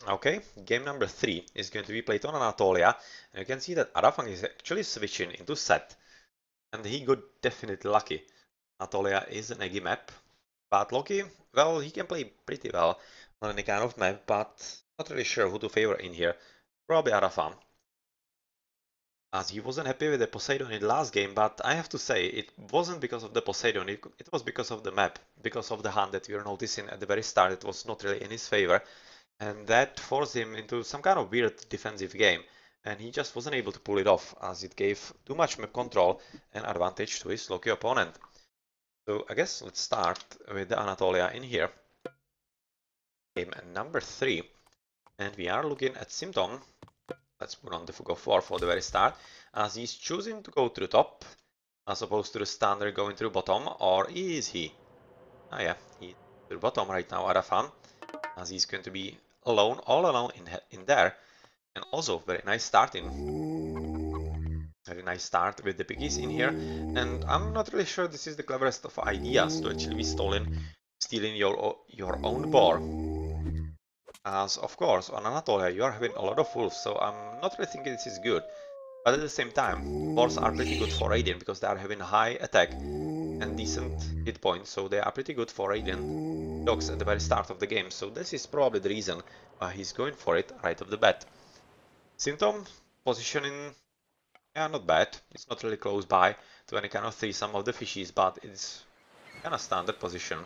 Okay, game number 3 is going to be played on Anatolia, and you can see that Adhafang is actually switching into set, and he got definitely lucky. Anatolia is an eggy map, but Loki, well, he can play pretty well on any kind of map, but not really sure who to favor in here. Probably Adhafang, as he wasn't happy with the Poseidon in the last game, but I have to say, it wasn't because of the Poseidon, it was because of the map, because of the hand that we were noticing at the very start. It was not really in his favor, and that forced him into some kind of weird defensive game, and he just wasn't able to pull it off, as it gave too much map control and advantage to his Loki opponent. So I guess let's start with the Anatolia in here. Game number 3, and we are looking at Symptom. Let's put on the Fug of War for the very start, as he's choosing to go to the top, as opposed to the standard going to the bottom, or is he? Oh yeah, he's to the bottom right now, Adhafang, as he's going to be alone, all alone in there. And also very nice starting. Very nice start with the piggies in here. And I'm not really sure this is the cleverest of ideas to actually be stealing your own boar. As of course on Anatolia you are having a lot of wolves, so I'm not really thinking this is good. But at the same time, boars are pretty good for raiding because they are having high attack and decent hit points, so they are pretty good for raiding dogs at the very start of the game. So this is probably the reason why he's going for it right off the bat. Symptom positioning, yeah, not bad. It's not really close by to any kind of threesome of the fishies, but it's kind of standard position.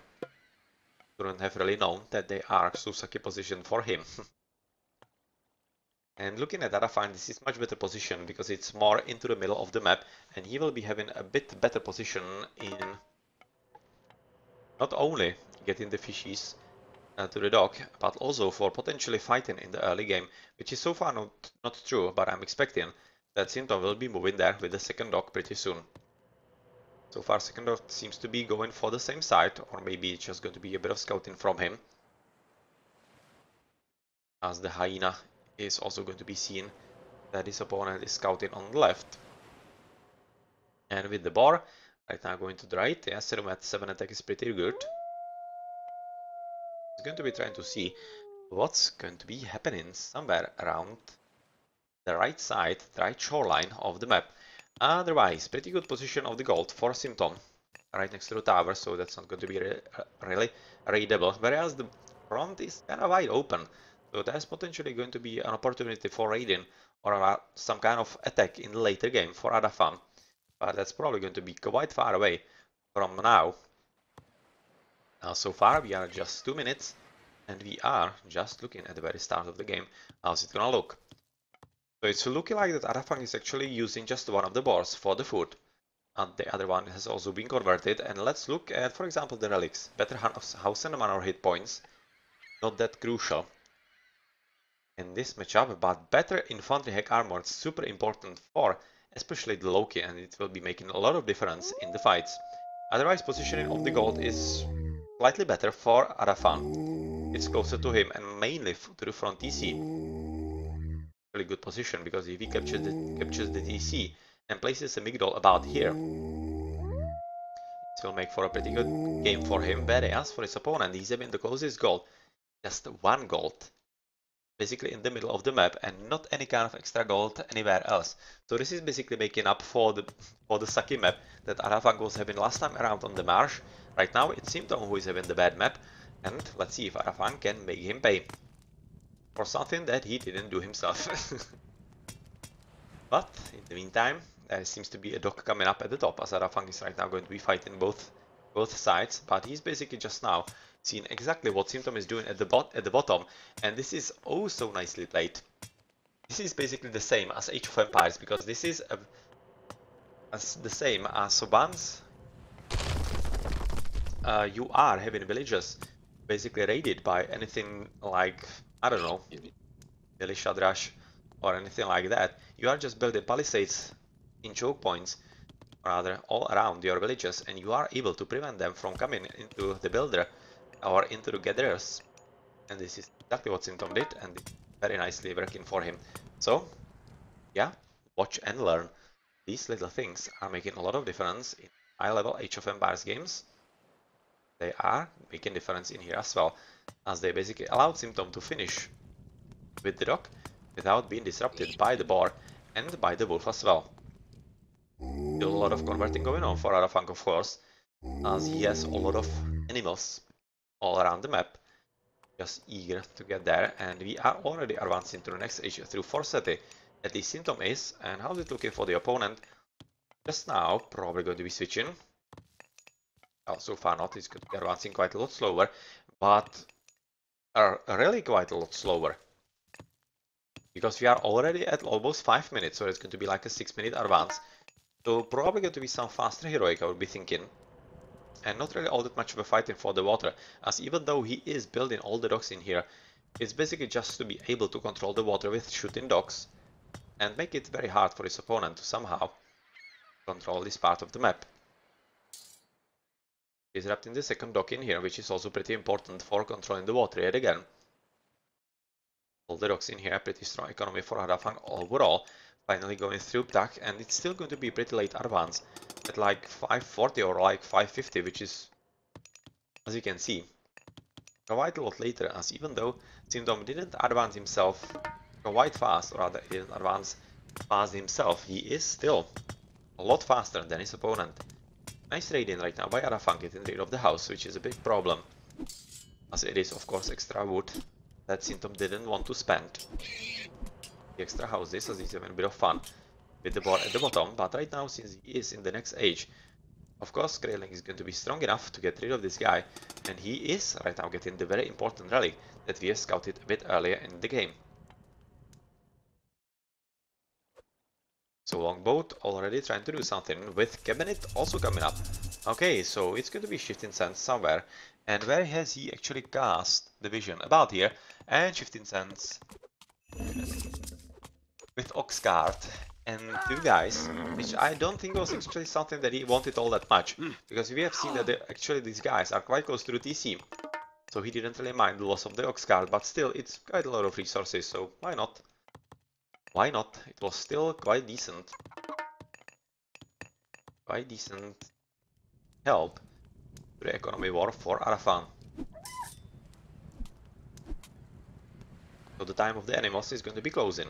Couldn't have really known that they are Susaki position for him. And looking at Adhafang, this is much better position because it's more into the middle of the map, and he will be having a bit better position in not only getting the fishies to the dock, but also for potentially fighting in the early game, which is so far not true, but I'm expecting that Symptom will be moving there with the second dock pretty soon. So far, second dock seems to be going for the same side, or maybe it's just going to be a bit of scouting from him, as the hyena is also going to be seen that his opponent is scouting on the left. And with the boar, right now going to the right, yeah, Serum at 7 attack is pretty good. He's going to be trying to see what's going to be happening somewhere around the right side, the right shoreline of the map. Otherwise, pretty good position of the gold for Symptom, right next to the tower, so that's not going to be really raidable. Whereas the front is kind of wide open, so there's potentially going to be an opportunity for raiding or some kind of attack in the later game for Adhafang. But that's probably going to be quite far away from now. So far we are just 2 minutes, and we are just looking at the very start of the game. How's it gonna look? So it's looking like that Adhafang is actually using just one of the boars for the food, and the other one has also been converted. And let's look at, for example, the relics. Better house and mana or hit points, not that crucial in this matchup, but better infantry hack armor, super important for especially the Loki, and it will be making a lot of difference in the fights. Otherwise, positioning of the gold is slightly better for Adhafang. It's closer to him and mainly to the front TC. Really good position, because if he captures the TC and places a Migdol about here, it will make for a pretty good game for him. Whereas for his opponent, he's having the closest gold, just 1 gold, basically in the middle of the map, and not any kind of extra gold anywhere else. So this is basically making up for the sucky map that Adhafang was having last time around on the marsh. Right now it's Symptom who is having the bad map, and let's see if Adhafang can make him pay for something that he didn't do himself. But in the meantime, there seems to be a dock coming up at the top, as Adhafang is right now going to be fighting both sides, but he's basically just now seeing exactly what Symptom is doing at the bottom, and this is oh so nicely played. This is basically the same as Age of Empires, because this is the same as once you are having villages basically raided by anything like, I don't know, village rush or anything like that. You are just building palisades in choke points, rather, all around your villages, and you are able to prevent them from coming into the builder or into the gatherers. And this is exactly what Symptom did, and it's very nicely working for him. So yeah, watch and learn. These little things are making a lot of difference in high-level Age of Empires games. They are making difference in here as well, as they basically allowed Symptom to finish with the dock without being disrupted by the bar and by the wolf as well. Still a lot of converting going on for Adhafang, of course, as he has a lot of animals all around the map, just eager to get there, and we are already advancing to the next age through Forceti. At least Simtom is, and how's it looking for the opponent? Just now, probably going to be switching. Well, so far not, he's going to be advancing quite a lot slower, but really quite a lot slower. Because we are already at almost 5 minutes, so it's going to be like a 6-minute advance. So probably going to be some faster heroic, I would be thinking. And not really all that much of a fighting for the water, as even though he is building all the docks in here, it's basically just to be able to control the water with shooting docks, and make it very hard for his opponent to somehow control this part of the map. He's wrapped in the second dock in here, which is also pretty important for controlling the water yet again. All the docks in here, pretty strong economy for Adhafang overall. Finally going through Ptak, and it's still going to be pretty late advance at like 540 or like 550, which is, as you can see, quite a lot later, as even though Simtom didn't advance himself quite fast, or rather he didn't advance fast himself, he is still a lot faster than his opponent. Nice raid-in right now by Adhafang, getting rid of the house, which is a big problem, as it is of course extra wood that Simtom didn't want to spend. The extra houses, as he's having a bit of fun with the board at the bottom, but right now, since he is in the next age, of course Grayling is going to be strong enough to get rid of this guy, and he is right now getting the very important relic that we have scouted a bit earlier in the game. So Longboat already trying to do something, with Cabinet also coming up. Okay, so it's going to be Shifting Sands somewhere, and where has he actually cast the vision? About here, and Shifting Sands with Oxcart and 2 guys, which I don't think was actually something that he wanted all that much, because we have seen that actually these guys are quite close to the TC, so he didn't really mind the loss of the Oxcart, but still it's quite a lot of resources, so why not? Why not? It was still quite decent. Quite decent help to the economy war for Adhafang. So the time of the animals is going to be closing,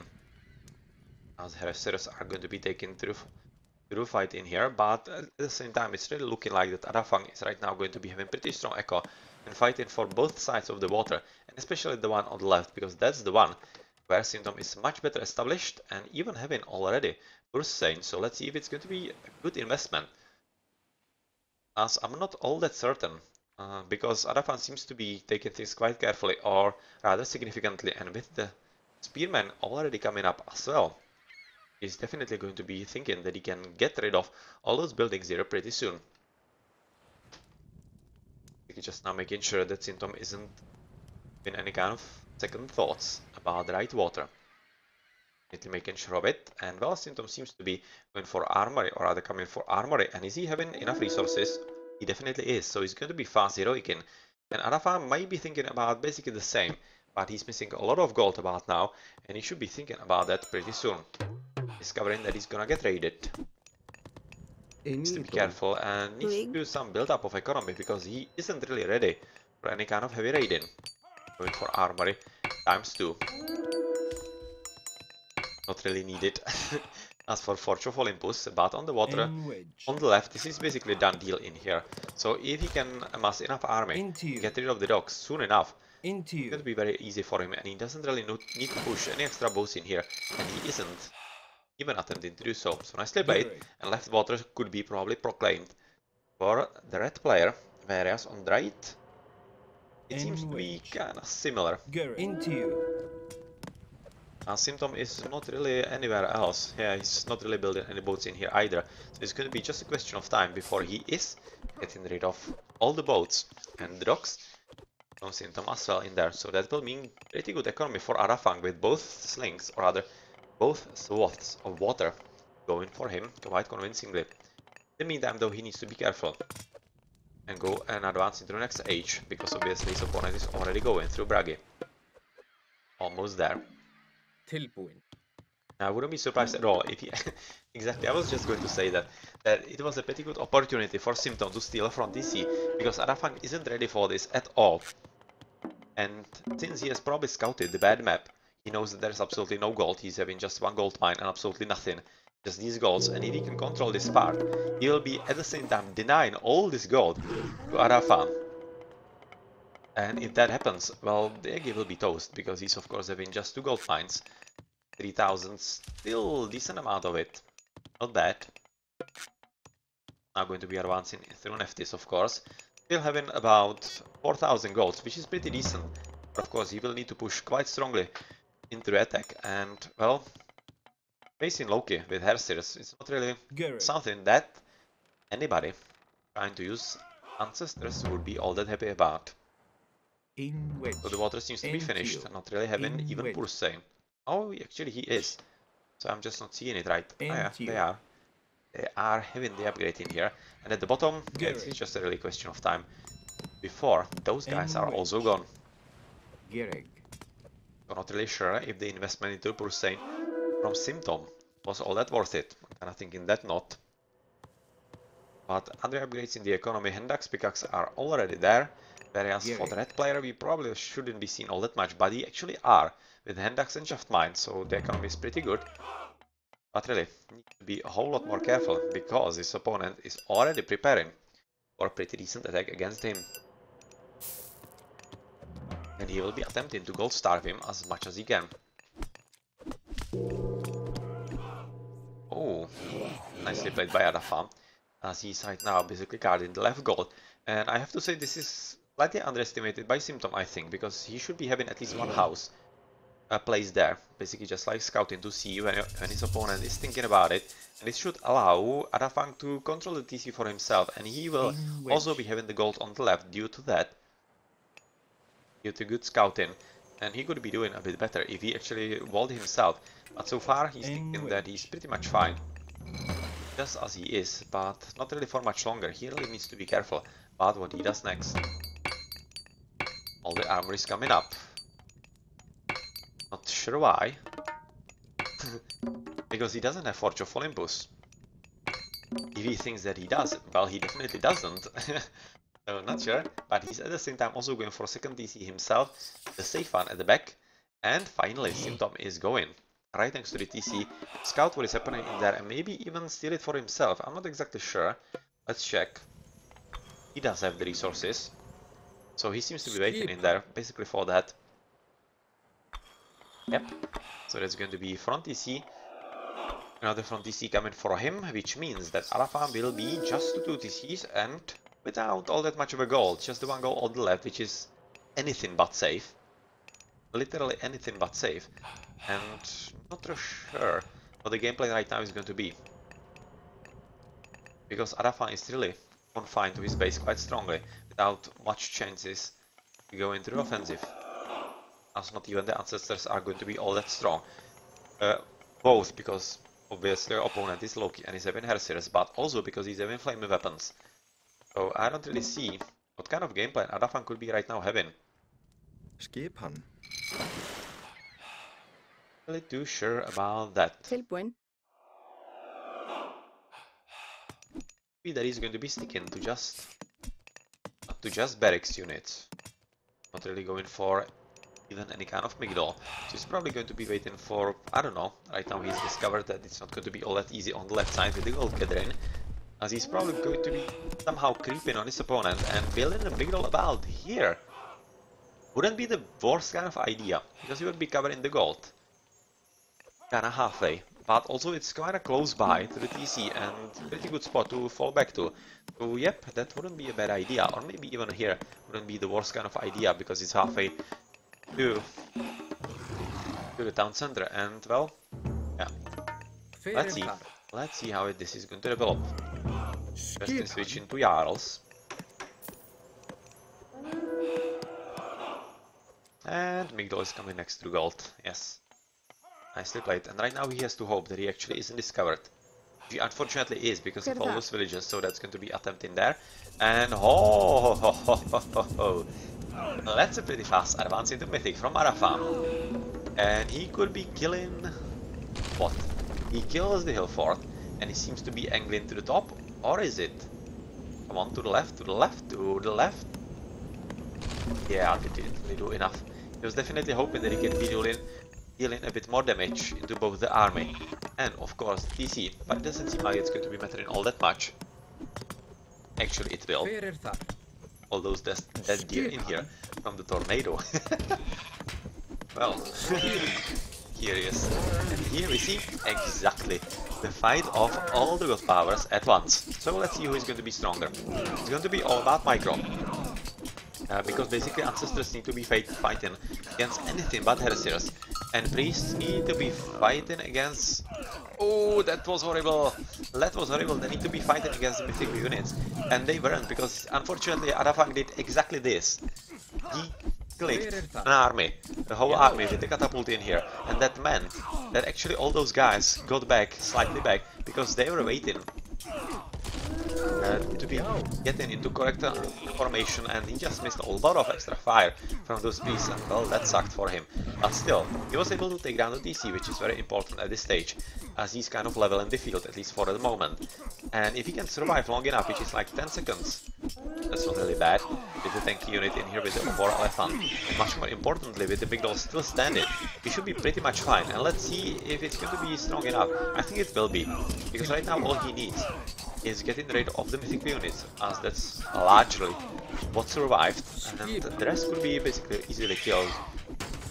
as harassers are going to be taken through fight in here, but at the same time it's really looking like that Adhafang is right now going to be having pretty strong echo and fighting for both sides of the water, and especially the one on the left, because that's the one where Simtom is much better established and even having already Ursane. So let's see if it's going to be a good investment, as I'm not all that certain, because Adhafang seems to be taking things quite carefully, or rather significantly, and with the Spearman already coming up as well, he's definitely going to be thinking that he can get rid of all those buildings here pretty soon. Just now making sure that Simtom isn't in any kind of second thoughts about the right water. Making sure of it, and well, Simtom seems to be going for armory, or rather coming for armory, and is he having enough resources? He definitely is, so he's going to be fast heroic in, and Adhafang might be thinking about basically the same, but he's missing a lot of gold about now, and he should be thinking about that pretty soon, discovering that he's gonna get raided. Needs to be careful and needs to do some build up of economy, because he isn't really ready for any kind of heavy raiding. Going for armory ×2. Not really needed. As for Forge of Olympus, but on the water, on the left, this is basically a done deal in here. So if he can amass enough army, get rid of the docks soon enough, it's going to be very easy for him, and he doesn't really need to push any extra boats in here, and he isn't even attempting to do so. So nicely played, and left water could be probably proclaimed for the red player, whereas on the right, it seems to be kinda similar. Simtom is not really anywhere else. Yeah, he's not really building any boats in here either. So it's going to be just a question of time before he is getting rid of all the boats and the docks from Simtom as well in there. So that will mean pretty good economy for Adhafang, with both slings, or rather both swaths of water going for him quite convincingly. In the meantime though, he needs to be careful and go and advance into the next age, because obviously his opponent is already going through Bragi. Almost there. I wouldn't be surprised at all if he... Exactly, I was just going to say that it was a pretty good opportunity for Simtom to steal from DC, because Adhafang isn't ready for this at all. And since he has probably scouted the bad map, He knows that there's absolutely no gold. He's having just one gold mine and absolutely nothing. Just these golds, and if he can control this part, he will be at the same time denying all this gold to Adhafang. And if that happens, well, the egg will be toast, because he's of course having just 2 gold mines. 3,000, still decent amount of it. Not bad. Now going to be advancing through Neftis, of course. Still having about 4,000 golds, which is pretty decent. But of course, he will need to push quite strongly into the attack. And, well, facing Loki with Hersirs is not really something that anybody trying to use Ancestors would be all that happy about. So the water seems to be finished, not really having even Pulsane. Oh, actually he is. So I'm just not seeing it right. Oh yeah, they are. They are having the upgrade in here. And at the bottom, yeah, it's just a really question of time before those guys are also gone. So not really sure if the investment into Pulsane from Simtom was all that worth it. I'm kinda thinking that not. But other upgrades in the economy, Hendax pickaxe are already there. Whereas for the red player we probably shouldn't be seen all that much, but they actually are with Hendax and Shaft Mine, so the economy is pretty good. But really, need to be a whole lot more careful, because his opponent is already preparing for a pretty decent attack against him. And he will be attempting to gold starve him as much as he can. Oh, nicely played by Adhafang, as he's right now basically guarding the left gold. And I have to say this is slightly underestimated by Simtom, I think, because he should be having at least one house placed there, basically just like scouting to see when his opponent is thinking about it, and it should allow Adhafang to control the TC for himself, and he will also be having the gold on the left due to that, due to good scouting, and he could be doing a bit better if he actually walled himself, but so far he's thinking that he's pretty much fine, just as he is, but not really for much longer. He really needs to be careful about what he does next. All the armor is coming up. Not sure why. Because he doesn't have Forge of Olympus. If he thinks that he does, well, he definitely doesn't. So not sure, but he's at the same time also going for a second TC himself, the safe one at the back, and finally Simtom is going right next to the TC, scout what is happening in there, and maybe even steal it for himself. I'm not exactly sure. Let's check. He does have the resources, so he seems to be waiting in there, basically for that. Yep, so that's going to be front TC, another front TC coming for him, which means that Adhafang will be just 2 TCs and without all that much of a gold, just the one goal on the left, which is anything but safe. Literally anything but safe. And not really sure what the gameplay right now is going to be. Because Adhafang is really confined to his base quite strongly, without much chances to go into the offensive. As not even the Ancestors are going to be all that strong. Both because obviously your opponent is Loki and is having Hersirs, but also because he's having flaming weapons. So I don't really see what kind of gameplay Adhafang could be right now having. Really too sure about that. Maybe that he's going to be sticking to just barracks units. Not really going for even any kind of Migdol. So he's probably going to be waiting for, I don't know, right now he's discovered that it's not going to be all that easy on the left side with the gold gathering, as he's probably going to be somehow creeping on his opponent and building a Migdol about here. Wouldn't be the worst kind of idea, because he would be covering the gold. Kinda halfway, but also it's kinda close by to the TC and pretty good spot to fall back to. So yep, that wouldn't be a bad idea, or maybe even here wouldn't be the worst kind of idea, because it's halfway to the town center, and well, yeah. Let's see how this is going to develop. Just switching to Jarls. And Migdol is coming next to gold, yes. Nicely played, and right now he has to hope that he actually isn't discovered. He unfortunately is, because of all those villages, so that's going to be attempting there. And that's a pretty fast advance into Mythic from Adhafang. And he could be killing... what? He kills the hill fort, and he seems to be angling to the top, or is it? Come on, to the left, to the left, to the left. Yeah, it didn't really do enough. He was definitely hoping that he can be doing dealing a bit more damage into both the army and of course TC, but it doesn't seem like it's going to be mattering all that much. Actually it will. All those dead deer in here from the tornado. Well, here he is. And here we see exactly the fight of all the god powers at once. So let's see who is going to be stronger. It's going to be all about micro. Because basically ancestors need to be fighting against anything but heresiers. And priests need to be fighting against... Oh, that was horrible! That was horrible. They need to be fighting against the mythical units. And they weren't, because unfortunately Adhafang did exactly this. He clicked an army, the whole army with the catapult in here. And that meant that actually all those guys got back, slightly back, because they were waiting to be getting into correct formation, and he just missed a lot of extra fire from those priests, and well, that sucked for him. But still, he was able to take down the DC, which is very important at this stage, as he's kind of leveling the field, at least for the moment. And if he can survive long enough, which is like 10 seconds, that's not really bad, with the tanky unit in here with the War Elephant. And much more importantly, with the big doll still standing, he should be pretty much fine. And let's see if it's going to be strong enough. I think it will be, because right now all he needs is getting rid of the mythical units, as that's largely what survived, and the rest could be basically easily killed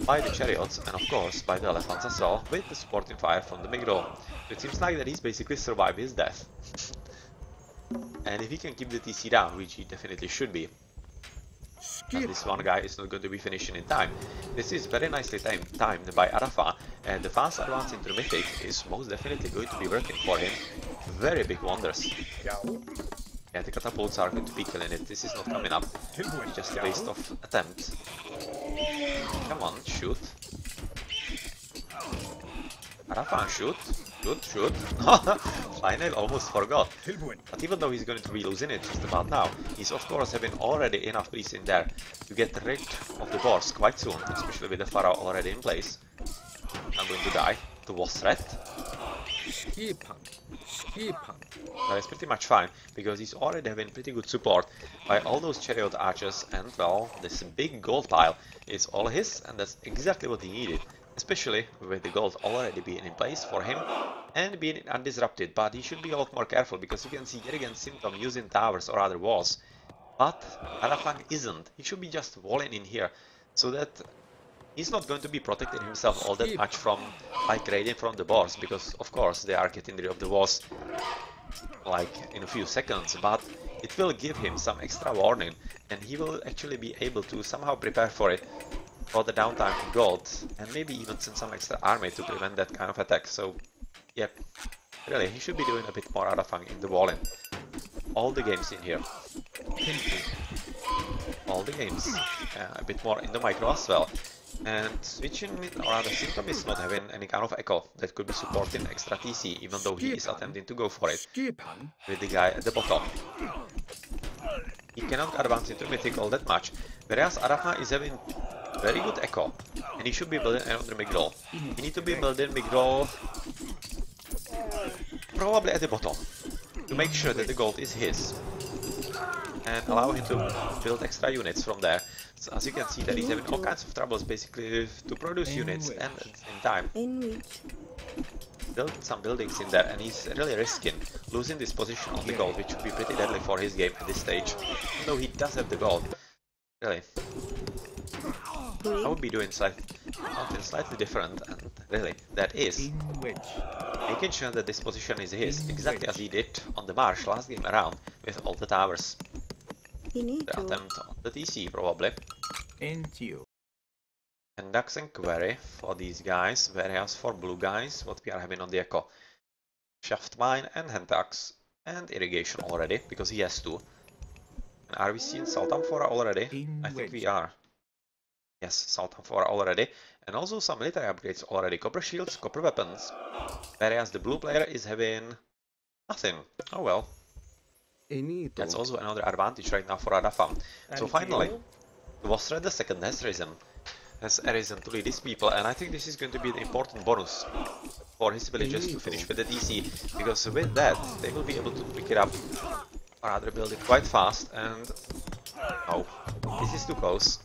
by the chariots and of course by the elephants as well, with the supporting fire from the Migro. It seems like that he's basically survived his death. And if he can keep the TC down, which he definitely should be, and this one guy is not going to be finishing in time. This is very nicely timed by Adha, and the fast advance into Mythic is most definitely going to be working for him. Very big wonders. Yeah, the catapults are going to be killing it. This is not coming up. It's just a waste of attempt. Come on, shoot. Adhafang, shoot. Shoot. Finally, almost forgot. But even though he's going to be losing it just about now, he's of course having already enough priests in there to get rid of the boss quite soon, especially with the Pharaoh already in place. I'm going to die to boss threat. But it's pretty much fine, because he's already having pretty good support by all those chariot archers, and well, this big gold pile is all his, and that's exactly what he needed. Especially with the gold already being in place for him and being undisrupted, but he should be a lot more careful, because you can see yet again Symptom using towers or other walls, but Adhafang isn't. He should be just walling in here, so that he's not going to be protecting himself all that much from like raiding from the boss, because of course they are getting rid of the walls like in a few seconds, but it will give him some extra warning and he will actually be able to somehow prepare for it, for the downtime in gold, and maybe even send some extra army to prevent that kind of attack. So yep, really he should be doing a bit more Adhafang in the walling. All the games in here. All the games. A bit more in the micro as well. And switching, or rather Symptom is not having any kind of echo that could be supporting extra TC, even though he is attempting to go for it with the guy at the bottom. He cannot advance into Mythic all that much, whereas Adha is having very good echo, and he should be building another Migdol. He needs to be building Migdol probably at the bottom, to make sure that the gold is his, and allow him to build extra units from there. So as you can see that he's having all kinds of troubles basically to produce units and at the same time build some buildings in there, and he's really risking losing this position on the gold, which would be pretty deadly for his game at this stage, though he does have the gold. Really, I would be doing something slightly different, and really, that is making sure that this position is his, exactly as he did on the marsh last game around with all the towers. The attempt on the TC probably. And RTS-Sanctuary for these guys, whereas for blue guys, what we are having on the echo. Shaft mine and hand axe and irrigation already, because he has to. And are we seeing Salt Amphora already? I think we are. Yes, Salt Amphora already. And also some military upgrades already. Copper shields, copper weapons. Whereas the blue player is having nothing. Oh well. That's also another advantage right now for Adhafang. So finally, Vostred the second has arisen to lead his people, and I think this is going to be the important bonus for his villagers to finish with the DC, because with that they will be able to pick it up, or rather build it quite fast, and oh, this is too close.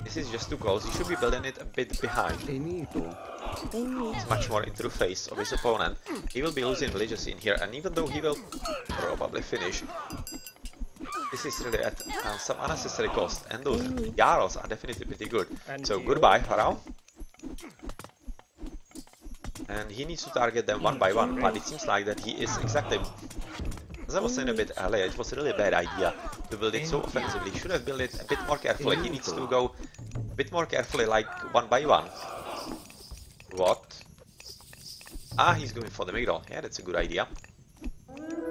This is just too close. He should be building it a bit behind. It's much more into the face of his opponent. He will be losing villages in here, and even though he will probably finish, this is really at some unnecessary cost, and those Jarls are definitely pretty good. So goodbye, Pharaoh. And he needs to target them one by one, but it seems like that he is exactly... As I was saying a bit earlier, it was a really bad idea to build it so offensively. He should have built it a bit more carefully. He needs to go a bit more carefully, like one by one. What? Ah, he's going for the Migdol. Yeah, that's a good idea.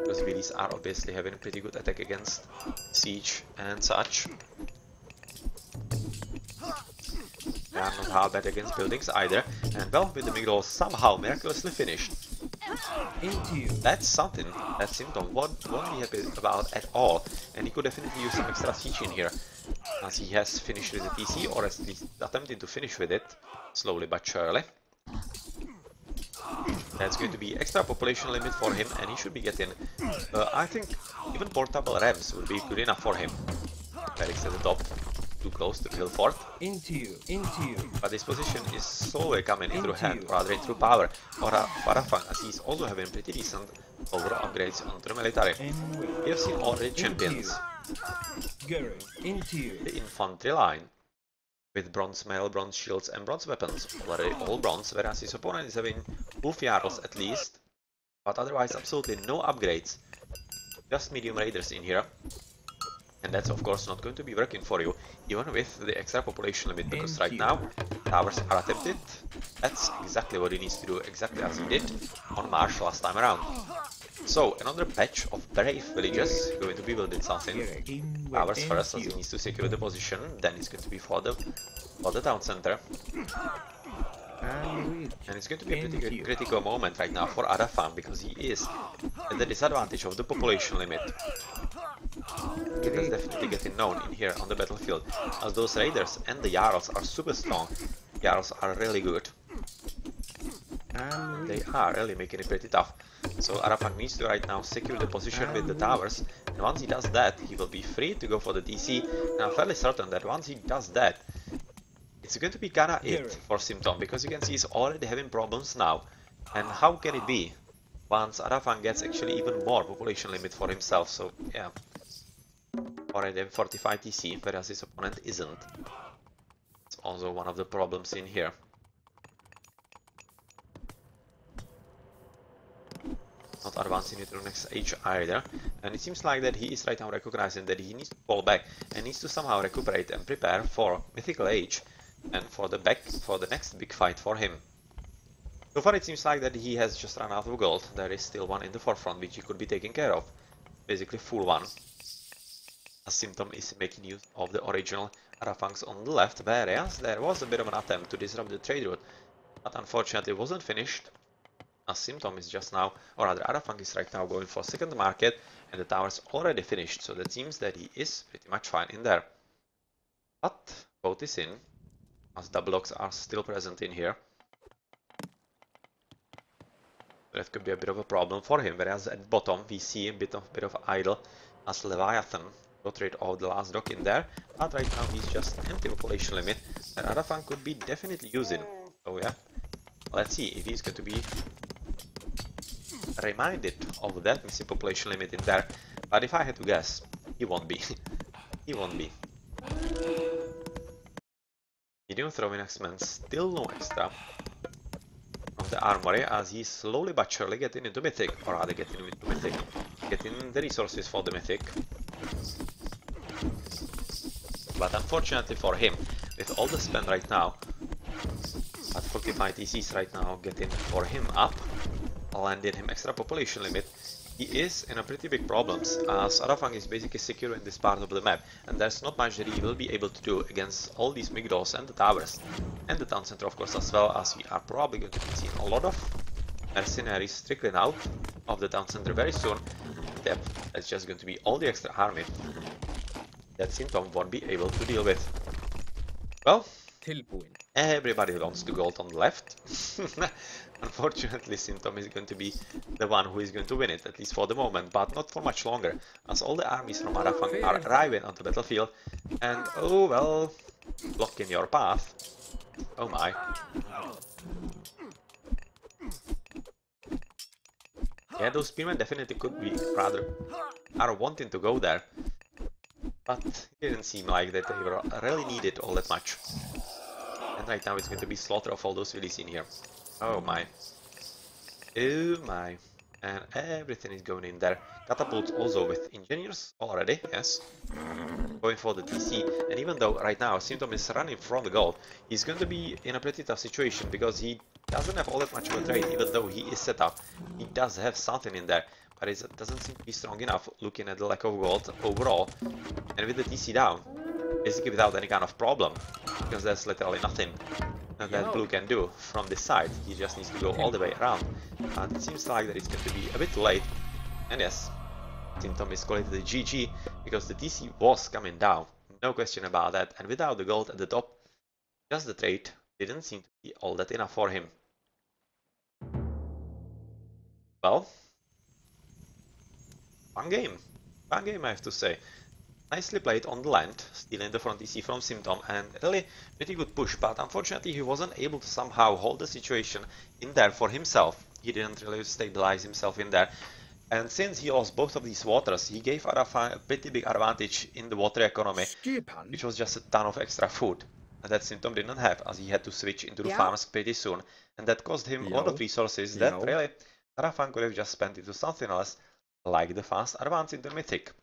Because Willies are obviously having a pretty good attack against siege and such. They are not hard bad against buildings either. And well, with the Migdol somehow miraculously finished. That's something that Simtom won't be happy about at all, and he could definitely use some extra siege in here, as he has finished with the TC, or at least attempting to finish with it, slowly but surely. That's going to be extra population limit for him, and he should be getting, I think, even portable Rams would be good enough for him. Barracks at the top, too close to the hill fort. But this position is slowly coming into hand, rather into power for Adhafang, as he's also having pretty decent overall upgrades onto the military. We have seen already champions. The infantry line, with bronze mail, bronze shields and bronze weapons, already all bronze, whereas his opponent is having wolf Jarls at least, but otherwise absolutely no upgrades. Just medium raiders in here. And that's of course not going to be working for you, even with the extra population limit, because right now towers are attempted. That's exactly what he needs to do, exactly as he did on Marsh last time around. So another batch of brave villagers going to be building something. Towers first, as he needs to secure the position, then it's going to be for the town center. And it's going to be a pretty critical moment right now for Adhafang, because he is at the disadvantage of the population limit. It is definitely getting known in here on the battlefield, as those raiders and the Jarls are super strong. Jarls are really good. They are really making it pretty tough. So Adhafang needs to right now secure the position with the towers, and once he does that, he will be free to go for the DC. And I'm fairly certain that once he does that, it's going to be kinda it for Simtom, because you can see he's already having problems now. And how can it be once Adhafang gets actually even more population limit for himself? So yeah, already 45 TC, whereas his opponent isn't. It's also one of the problems in here. Not advancing into the next age either, and it seems like that he is right now recognizing that he needs to fall back and needs to somehow recuperate and prepare for mythical age and for the next big fight for him. So far it seems like that he has just run out of gold. There is still one in the forefront which he could be taking care of, basically full one. A Simtom is making use of the original Adhafangs on the left, whereas there was a bit of an attempt to disrupt the trade route, but unfortunately wasn't finished. As Simtom is just now, or rather Adhafang is right now going for second market, and the tower's already finished, so that seems that he is pretty much fine in there. But both is in, as double locks are still present in here. That could be a bit of a problem for him, whereas at bottom we see a bit of idle, as Leviathan got rid of the last dock in there, but right now he's just empty population limit that Adhafang could be definitely using. So yeah, let's see if he's going to be reminded of that missing population limit in there, but if I had to guess, he won't be. He won't be. Medium throwing X-Men, still no extra of the armory, as he's slowly but surely getting into Mythic, or rather getting into Mythic, getting the resources for the Mythic. But unfortunately for him, with all the spend right now, at 45 TCs right now getting for him up, landing him extra population limit, he is in a pretty big problems, as Adhafang is basically securing this part of the map, and there's not much that he will be able to do against all these Migdols and the towers, and the town center of course, as well, as we are probably going to be seeing a lot of mercenaries trickling out of the town center very soon. Yep, that's just going to be all the extra army that Simtom won't be able to deal with. Well, everybody wants the gold on the left. Unfortunately, Simtom is going to be the one who is going to win it, at least for the moment, but not for much longer, as all the armies from Adhafang are arriving on the battlefield, and oh well, block in your path. Oh my. Yeah, those spearmen definitely could be rather are wanting to go there. But it didn't seem like that they were really needed all that much. And right now it's going to be slaughter of all those willies in here. Oh my. Oh my. And everything is going in there. Catapults also with engineers already, yes. Going for the TC. And even though right now Simtom is running from the goal, he's going to be in a pretty tough situation because he doesn't have all that much of a trade, even though he is set up. He does have something in there, but it doesn't seem to be strong enough looking at the lack of gold overall. And with the TC down, basically without any kind of problem, because there's literally nothing that blue can do from this side. He just needs to go all the way around. And it seems like that it's going to be a bit late. And yes, Simtom is calling it the GG because the TC was coming down. No question about that. And without the gold at the top, just the trade didn't seem to be all that enough for him. Well, fun game. Fun game, I have to say. Nicely played on the land, stealing the front TC from Simtom, and really pretty good push, but unfortunately he wasn't able to somehow hold the situation in there for himself. He didn't really stabilize himself in there, and since he lost both of these waters, he gave Adhafang a pretty big advantage in the water economy, which was just a ton of extra food that Simtom didn't have, as he had to switch into the farms pretty soon, and that cost him a lot of resources that really Adhafang could have just spent into something else, like the fast advance into Mythic.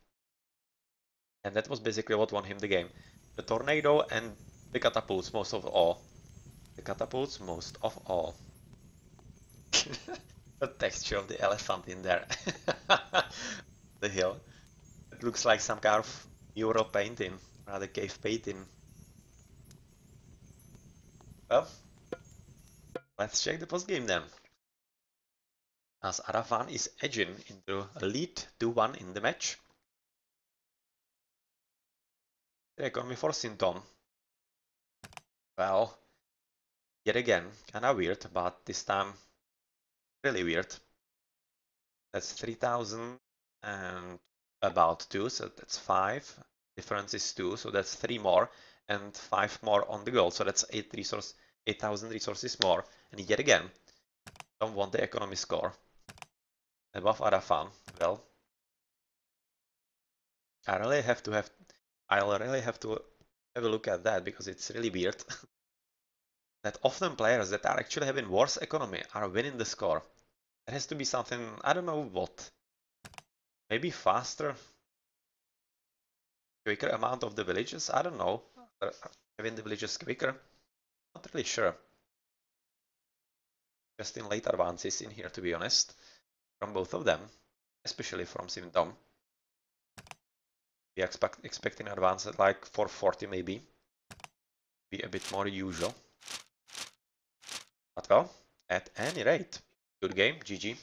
And that was basically what won him the game. The tornado and the catapults most of all. The catapults most of all. The texture of the elephant in there. The hill. It looks like some kind of mural painting, rather cave painting. Well, let's check the post game then. As Adhafang is edging into a lead 2-1 in the match. The economy for Simtom. Well, yet again, kinda weird, but this time really weird. That's 3,000 and about 2, so that's 5. Difference is 2, so that's 3 more, and 5 more on the gold, so that's 8,000 resources more. And yet again, don't want the economy score above Adhafang. Well, I'll really have to have a look at that because it's really weird that often players that are actually having worse economy are winning the score. There has to be something, I don't know what. Maybe faster, quicker amount of the villages? I don't know. Having the villages quicker? Not really sure. Just in late advances in here, to be honest. From both of them. Especially from Simtom. We expecting advance at like 440 maybe. Be a bit more usual. But well, at any rate, good game, GG.